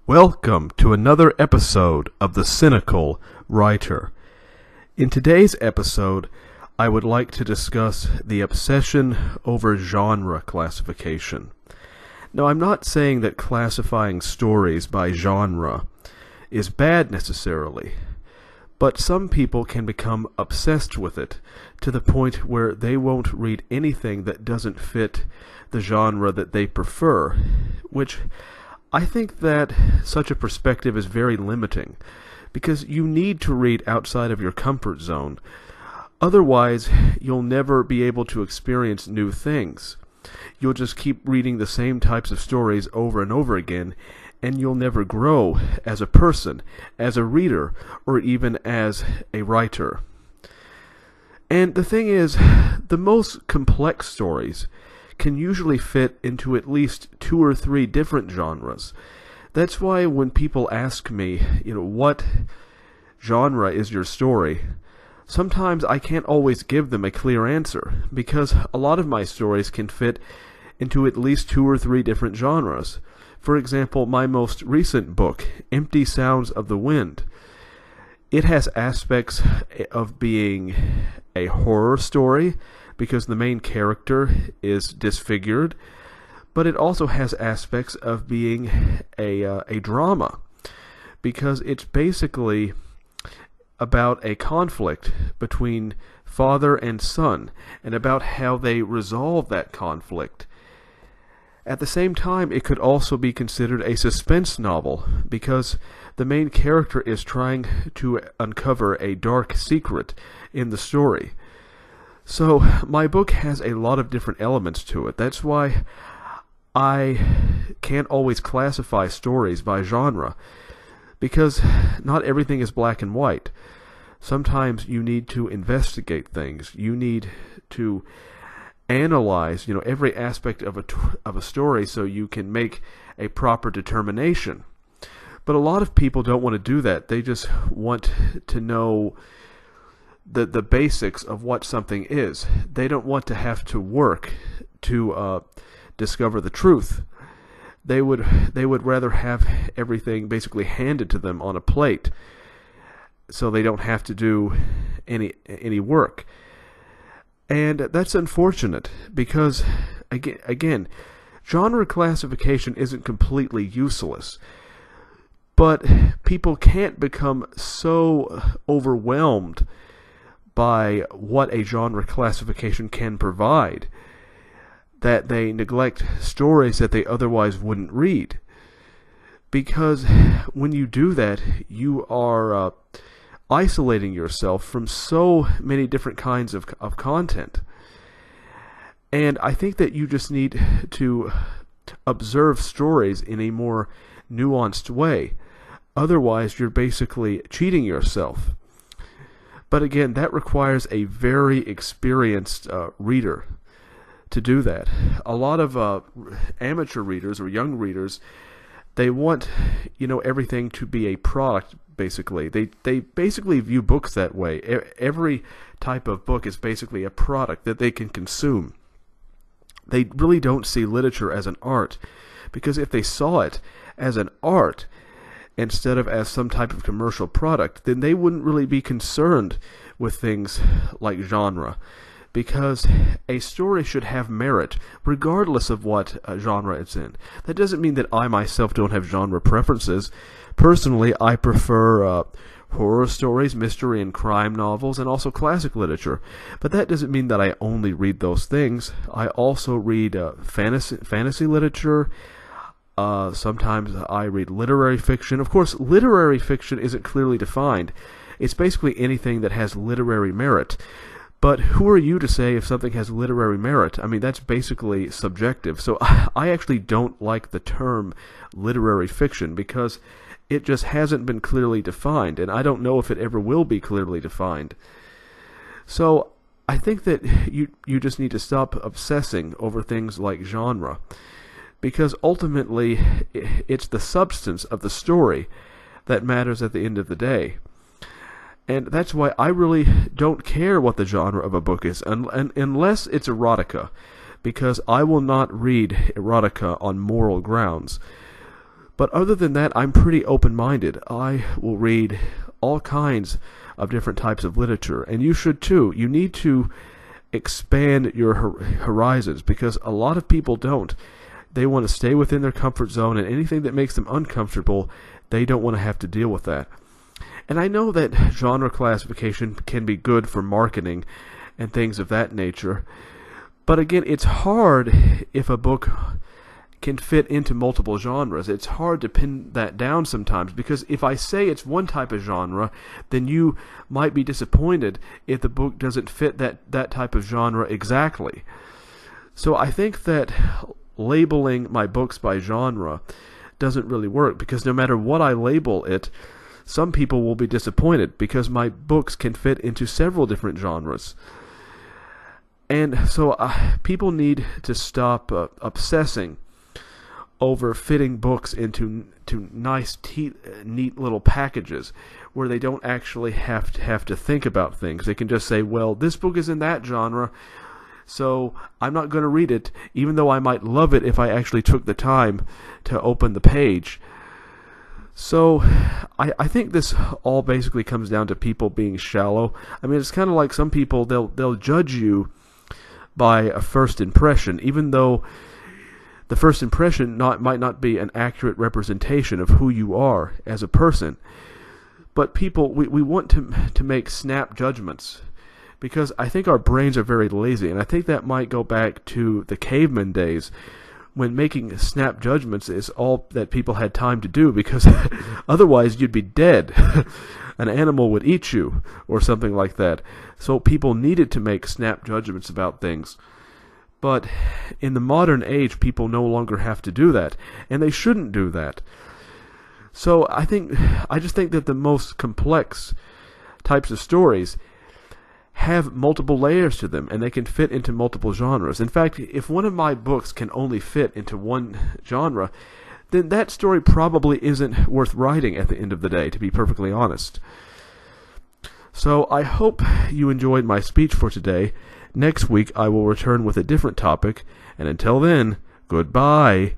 Welcome to another episode of The Cynical Writer. In today's episode, I would like to discuss the obsession over genre classification. Now, I'm not saying that classifying stories by genre is bad necessarily, but some people can become obsessed with it to the point where they won't read anything that doesn't fit the genre that they prefer, which I think that such a perspective is very limiting, because you need to read outside of your comfort zone. Otherwise, you'll never be able to experience new things. You'll just keep reading the same types of stories over and over again, and you'll never grow as a person, as a reader, or even as a writer. And the thing is, the most complex stories can usually fit into at least 2 or 3 different genres. That's why when people ask me, what genre is your story, sometimes I can't always give them a clear answer, because a lot of my stories can fit into at least 2 or 3 different genres. For example, my most recent book, Empty Sounds of the Wind, it has aspects of being a horror story, because the main character is disfigured, but it also has aspects of being a drama, because it's basically about a conflict between father and son, and about how they resolve that conflict. At the same time, it could also be considered a suspense novel, because the main character is trying to uncover a dark secret in the story. So, my book has a lot of different elements to it. That's why I can't always classify stories by genre, because not everything is black and white. Sometimes you need to investigate things. You need to analyze, every aspect of a story so you can make a proper determination. But a lot of people don't want to do that. They just want to know the basics of what something is. They don't want to have to work to discover the truth. They would rather have everything basically handed to them on a plate, so they don't have to do any work. And that's unfortunate, because again, genre classification isn't completely useless, but people can't become so overwhelmed by what a genre classification can provide that they neglect stories that they otherwise wouldn't read. Because when you do that, you are isolating yourself from so many different kinds of content. And I think that you just need to observe stories in a more nuanced way. Otherwise, you're basically cheating yourself. But again, that requires a very experienced reader to do that. A lot of amateur readers or young readers, they want, everything to be a product, basically. They basically view books that way. Every type of book is basically a product that they can consume. They really don't see literature as an art, because if they saw it as an art instead of as some type of commercial product, then they wouldn't really be concerned with things like genre, because a story should have merit regardless of what genre it's in. That doesn't mean that I myself don't have genre preferences. Personally, I prefer horror stories, mystery and crime novels, and also classic literature. But that doesn't mean that I only read those things. I also read fantasy literature. Sometimes I read literary fiction. Of course, literary fiction isn't clearly defined. It's basically anything that has literary merit. But who are you to say if something has literary merit? I mean, that's basically subjective. So I actually don't like the term literary fiction, because it just hasn't been clearly defined, and I don't know if it ever will be clearly defined. So I think that you just need to stop obsessing over things like genre, because ultimately it's the substance of the story that matters at the end of the day. And that's why I really don't care what the genre of a book is, unless it's erotica, because I will not read erotica on moral grounds. But other than that, I'm pretty open-minded. I will read all kinds of different types of literature, and you should too. You need to expand your horizons, because a lot of people don't. They want to stay within their comfort zone, and anything that makes them uncomfortable, they don't want to have to deal with that. And I know that genre classification can be good for marketing and things of that nature, but again, it's hard if a book can fit into multiple genres. It's hard to pin that down sometimes, because if I say it's one type of genre, then you might be disappointed if the book doesn't fit that type of genre exactly. So I think that labeling my books by genre doesn't really work, because no matter what I label it, some people will be disappointed because my books can fit into several different genres. And so people need to stop obsessing over fitting books into nice, neat little packages where they don't actually have to think about things. They can just say, well, this book is in that genre, so I'm not going to read it, even though I might love it if I actually took the time to open the page. So I think this all basically comes down to people being shallow. I mean, it's kind of like some people, they'll judge you by a first impression, even though the first impression might not be an accurate representation of who you are as a person. But people, we want to make snap judgments, because I think our brains are very lazy, and I think that might go back to the caveman days, when making snap judgments is all that people had time to do, because otherwise you'd be dead. An animal would eat you, or something like that. So people needed to make snap judgments about things. But in the modern age, people no longer have to do that, and they shouldn't do that. So I just think that the most complex types of stories have multiple layers to them, and they can fit into multiple genres. In fact, if one of my books can only fit into one genre, then that story probably isn't worth writing at the end of the day, to be perfectly honest. So I hope you enjoyed my speech for today. Next week I will return with a different topic, and until then, goodbye.